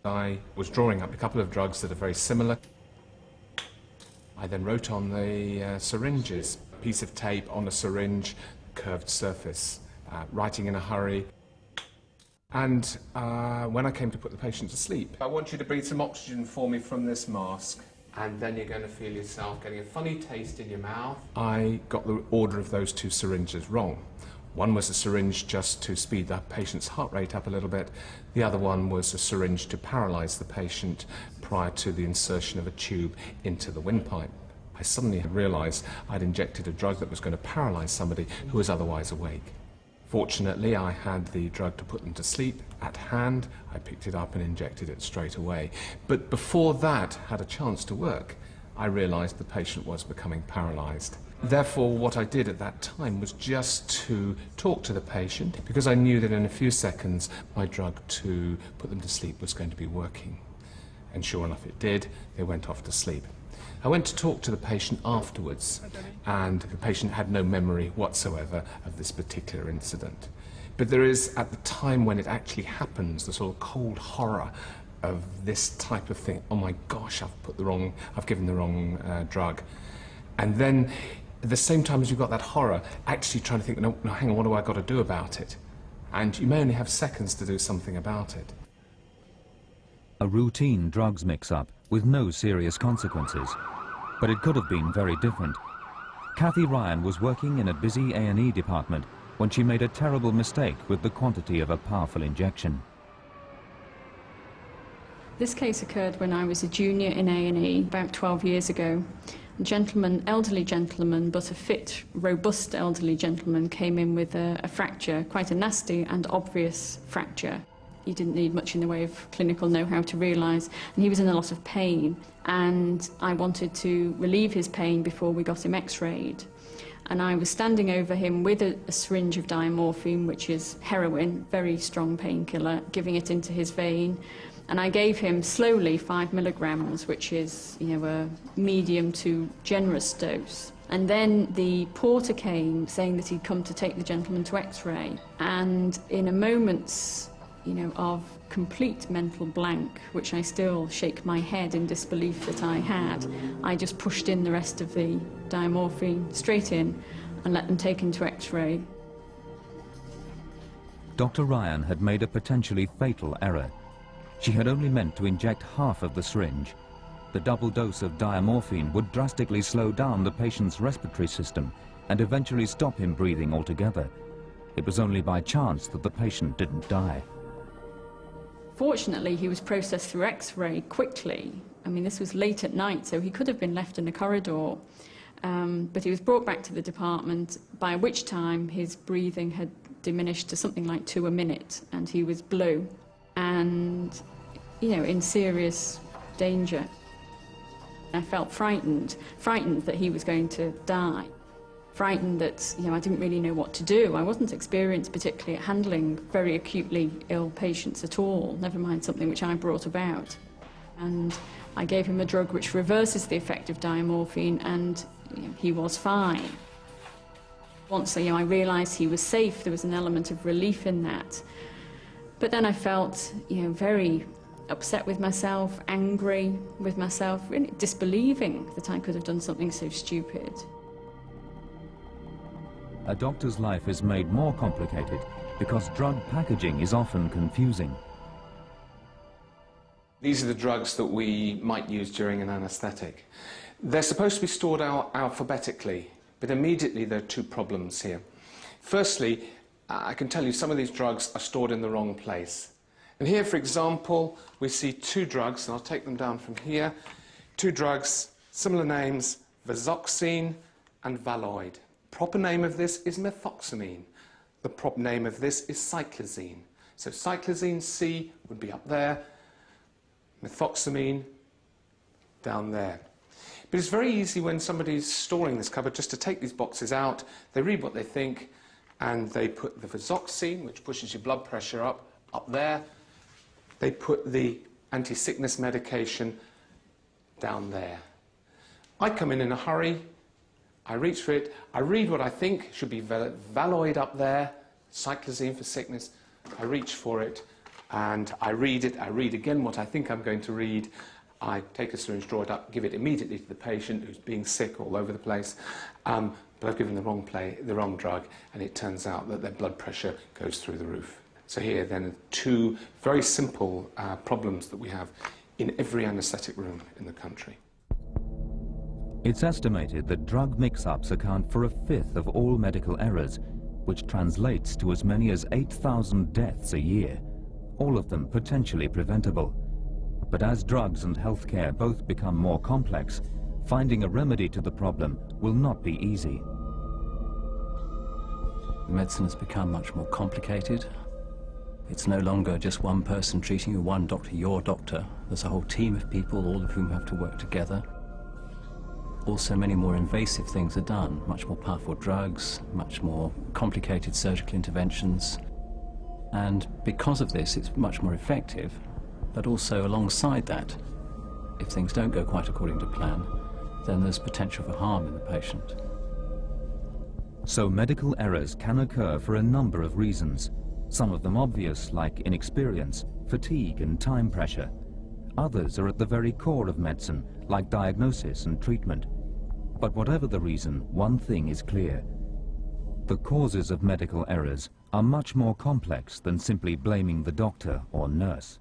I was drawing up a couple of drugs that are very similar. I then wrote on the syringes, a piece of tape on a syringe, curved surface, writing in a hurry. And when I came to put the patient to sleep, I want you to breathe some oxygen for me from this mask, and then you're going to feel yourself getting a funny taste in your mouth. I got the order of those two syringes wrong. One was a syringe just to speed the patient's heart rate up a little bit. The other one was a syringe to paralyze the patient prior to the insertion of a tube into the windpipe. I suddenly realized I'd injected a drug that was going to paralyze somebody who was otherwise awake. Fortunately, I had the drug to put them to sleep at hand. I picked it up and injected it straight away. But before that had a chance to work, I realized the patient was becoming paralyzed. Therefore, what I did at that time was just to talk to the patient, because I knew that in a few seconds my drug to put them to sleep was going to be working. And sure enough it did. They went off to sleep. I went to talk to the patient afterwards, and the patient had no memory whatsoever of this particular incident. But there is, at the time when it actually happens, the sort of cold horror of this type of thing. Oh my gosh, I've given the wrong drug. And then, at the same time as you've got that horror, actually trying to think, no, hang on, what do I got to do about it? And you may only have seconds to do something about it. A routine drugs mix-up with no serious consequences. But it could have been very different. Kathy Ryan was working in a busy A&E department when she made a terrible mistake with the quantity of a powerful injection. This case occurred when I was a junior in A&E about 12 years ago. A gentleman, elderly gentleman, but a fit, robust elderly gentleman, came in with a fracture, quite a nasty and obvious fracture. He didn't need much in the way of clinical know-how to realise, and he was in a lot of pain. And I wanted to relieve his pain before we got him x-rayed. And I was standing over him with a syringe of diamorphine, which is heroin, very strong painkiller, giving it into his vein. And I gave him slowly 5 milligrams, which is, a medium to generous dose. And then the porter came saying that he'd come to take the gentleman to x-ray. And in a moment's of complete mental blank, which I still shake my head in disbelief that I had, I just pushed in the rest of the diamorphine straight in and let them take him to x-ray. Dr. Ryan had made a potentially fatal error. She had only meant to inject half of the syringe. The double dose of diamorphine would drastically slow down the patient's respiratory system and eventually stop him breathing altogether. It was only by chance that the patient didn't die. Fortunately, he was processed through x-ray quickly. I mean, this was late at night, so he could have been left in a corridor. But he was brought back to the department, by which time his breathing had diminished to something like 2 a minute, and he was blue and, in serious danger. I felt frightened that he was going to die. Frightened that, I didn't really know what to do. I wasn't experienced particularly at handling very acutely ill patients at all, never mind something which I brought about. And I gave him a drug which reverses the effect of diamorphine, and he was fine. Once I realised he was safe, there was an element of relief in that. But then I felt, very upset with myself, angry with myself, really disbelieving that I could have done something so stupid. A doctor's life is made more complicated because drug packaging is often confusing. These are the drugs that we might use during an anaesthetic. They're supposed to be stored alphabetically, but immediately there are 2 problems here. Firstly, I can tell you some of these drugs are stored in the wrong place. And here, for example, we see 2 drugs, and I'll take them down from here. 2 drugs, similar names, Vasoxine and Valoid. Proper name of this is methoxamine. The proper name of this is cyclizine. So cyclizine C would be up there, methoxamine down there. But it's very easy when somebody's storing this cupboard just to take these boxes out, they read what they think, and they put the Vasoxine, which pushes your blood pressure up there. They put the anti-sickness medication down there. I come in a hurry, I reach for it, I read what I think should be Valoid up there, cyclizine for sickness, I reach for it, and I read it. I read again what I think I'm going to read. I take a syringe, draw it up, give it immediately to the patient who's being sick all over the place, but I've given the wrong drug, and it turns out that their blood pressure goes through the roof. So here then are two very simple problems that we have in every anaesthetic room in the country. It's estimated that drug mix-ups account for 1/5 of all medical errors, which translates to as many as 8,000 deaths a year, all of them potentially preventable. But as drugs and healthcare both become more complex, finding a remedy to the problem will not be easy. Medicine has become much more complicated. It's no longer just one person treating you, one doctor, your doctor. There's a whole team of people, all of whom have to work together. Also, many more invasive things are done, much more powerful drugs, much more complicated surgical interventions. And because of this, it's much more effective. But also, alongside that, if things don't go quite according to plan, then there's potential for harm in the patient. So medical errors can occur for a number of reasons, some of them obvious, like inexperience, fatigue and time pressure. Others are at the very core of medicine, like diagnosis and treatment. But whatever the reason, one thing is clear. The causes of medical errors are much more complex than simply blaming the doctor or nurse.